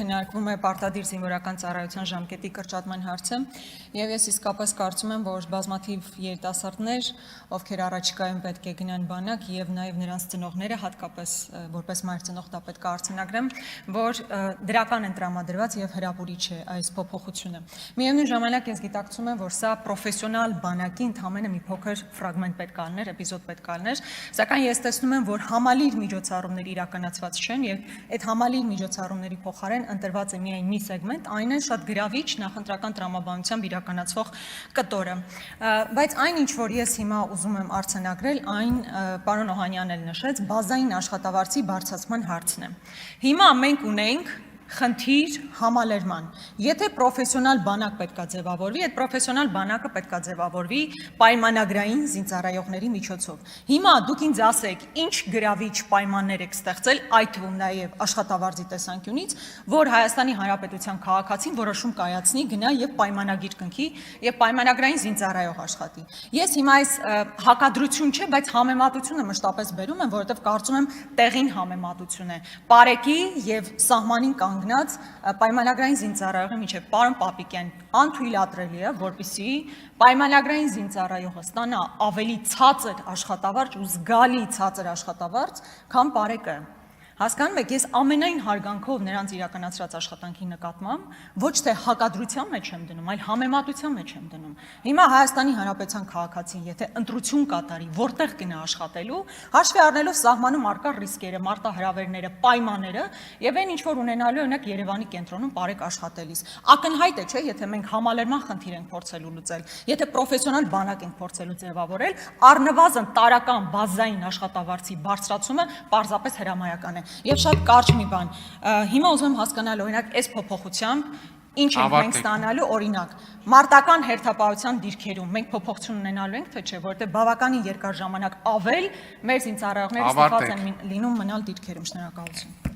քննարկվում է պարտադիր զինվորական ծառայության ժամկետի կրճատման հարցը, եւ ես իսկապես կարծում եմ, որ բազմաթիվ երիտասարդներ, ովքեր առաջիկայում պետք է գնան բանակ, եւ նաեւ նրանց ծնողները, հատկապես որպես մայր ծնող դա պետք է արձանագրեմ, որ դրական են տրամադրված եւ հրապուրիչ է այս փոփոխությունը։ Միևնույն ժամանակ ես գիտակցում եմ, որ սա պրոֆեսիոնալ բանակի ընդհանրապես մի փոքր ֆրագմենտ պետք է լիներ, էպիզոդ պետք է լիներ, սակայն ես տեսնում եմ, որ համալիր միջոցառումներ իրականացված չեն եւ այդ համալիր միջոցառումների փոխարեն ընտրված է միայն մի սեգմենտ, այն է շատ գրավիչ նախընտրական տրամաբանությամբ իրականացվող կտորը։ Բայց այն ինչ որ ես հիմա ուզում եմ արձանագրել, այն պարոն Օհանյանն էլ նշեց, բազային աշխատավարձի բարձրացման հարցն է։ Հիմա մենք ունենք խնդիր համալրման։ Եթե պրոֆեսիոնալ բանակ պետքա ձևավորվի, այդ պրոֆեսիոնալ բանակը պետքա ձևավորվի պայմանագրային զինծառայողների միջոցով։ Հիմա դուք ինձ ասեք, ինչ գրավիչ պայմաններ եք ստեղծել, այդ թվում նաև աշխատավարձի տեսանկյունից, որ Հայաստանի Հանրապետության քաղաքացին որոշում կայացնի, գնա եւ պայմանագիր կնքի եւ պայմանագրային զինծառայող աշխատի։ Ես հիմա այս հակադրություն չէ, բայց համեմատությունը մշտապես բերում եմ, որովհետեւ կարծում եմ տեղին համեմատություն է։ Պարեկի եւ սահմանին կանգնած պայմանագրային զինծառայողի միջև պարոն Պապիկյան անթույլատրելի է, որպեսզի պայմանագրային զինծառայողը ստանա ավելի ցածր աշխատավարձ ու զգալի ցածր աշխատավարձ, քան պարեկը։ Հասկանում եք, ես ամենայն հարգանքով նրանց իրականացրած աշխատանքի նկատմամբ ոչ թե հակադրության մեջ եմ դնում, այլ համեմատության մեջ եմ դնում։ Հիմա Հայաստանի Հանրապետության քաղաքացին, եթե ընտրություն կատարի, որտեղ գնա աշխատելու, հաշվի առնելով սահմանում առկա ռիսկերը, մարտահրավերները, պայմանները եւ այն ինչ որ ունենալու օրինակ Երևանի կենտրոնում բարեք աշխատելիս։ Ակնհայտ է, չէ, եթե մենք համալրման խնդիր ենք փորձելու լուծել, եթե պրոֆեսիոնալ բանակ ենք փորձելու ձևավորել, առնվազն տարական բազային աշխատավարձի բարձրացումը պարզապես հրամայական է։ Եվ շատ կարճ մի բան, հիմա ուզում եմ հասկանալ օրինակ այս փոփոխությամբ ինչ ենք մենք ստանալու, օրինակ մարտական հերթապահության դիրքերում մենք փոփոխություն ունենալու ենք, թե չէ, որտեղ բավականին երկար ժամանակ ավել մեր զինծառայողները ստիպված են լինում մնալ դիրքերում։ Շնորհակալություն։